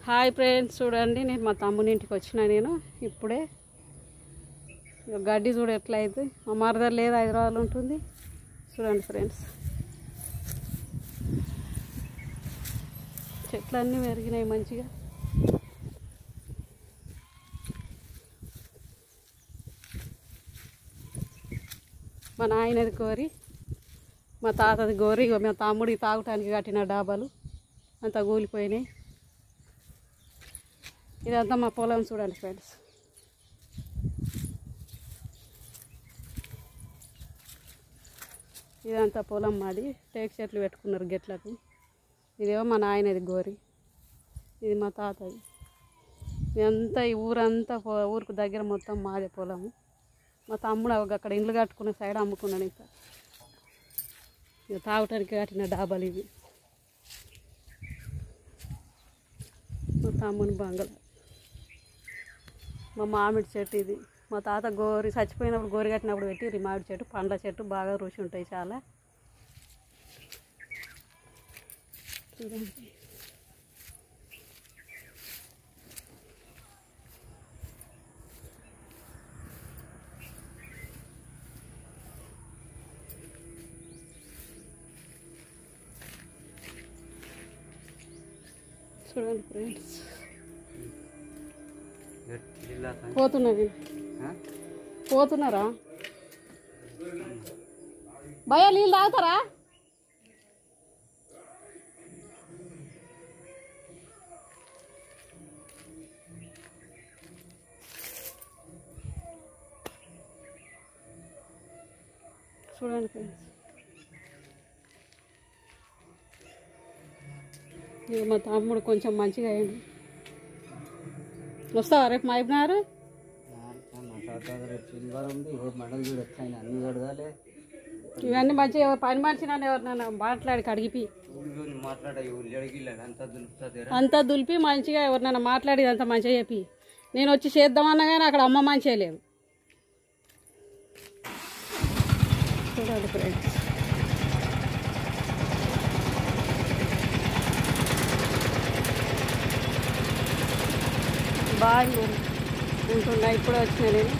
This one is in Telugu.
హాయ్ ఫ్రెండ్స్, చూడండి నేను మా తమ్ముని ఇంటికి వచ్చిన. నేను ఇప్పుడే గడ్డి చూడ ఎట్లా అయితే మా మరదలు లేదు, హైదరాబాద్లో ఉంటుంది. చూడండి ఫ్రెండ్స్, చెట్లన్నీ పెరిగినాయి మంచిగా. మా నాయనది గోరి, మా తాతది గోరి, మా తమ్ముడికి తాగటానికి కట్టిన డాబాలు అంతా కూలిపోయినాయి. ఇదంతా మా పొలం చూడండి ఫ్రెండ్స్. ఇదంతా పొలం మాది. టేక్ చెట్లు పెట్టుకున్నారు గెట్లకు. ఇదేమో మా నాయనది గోరి, ఇది మా తాతది. ఇదంతా ఈ ఊరంతా ఊరికి దగ్గర మొత్తం మాదే పొలము. మా తమ్ముడు అక్కడ ఇండ్లు కట్టుకున్న సైడ్ అమ్ముకున్నాడు. ఇంకా తాగటానికి కట్టిన డాబాలు ఇవి. మా తమ్ముని బంగళ. మా మామిడి చెట్టు ఇది. మా తాత గోరి చచ్చిపోయినప్పుడు గోరి కట్టినప్పుడు పెట్టి మామిడి చెట్టు, పండ్ల చెట్టు బాగా రుచి ఉంటాయి చాలా. చూడండి, చూడండి ఫ్రెండ్స్. పోతున్నది, పోతున్నారా భయ? నీళ్ళు తాగుతారా? చూడండి ఫ్రెండ్స్, మా తమ్ముడు కొంచెం మంచిగా అయ్యింది. వస్తావా రేపు మా అయిపోయినారు? ఇవన్నీ మంచిగా పని మనిషి నన్ను ఎవరినైనా మాట్లాడి కడిగిపి అంతా దులిపి మంచిగా ఎవరినైనా మాట్లాడి అంత మంచిగా చెప్పి. నేను వచ్చి చేద్దామన్నా కానీ అక్కడ అమ్మ మంచిగా లేదు. చూడాలి ఫ్రెండ్స్, బాగా ఉంటున్నా. ఇప్పుడే వచ్చిన నేను.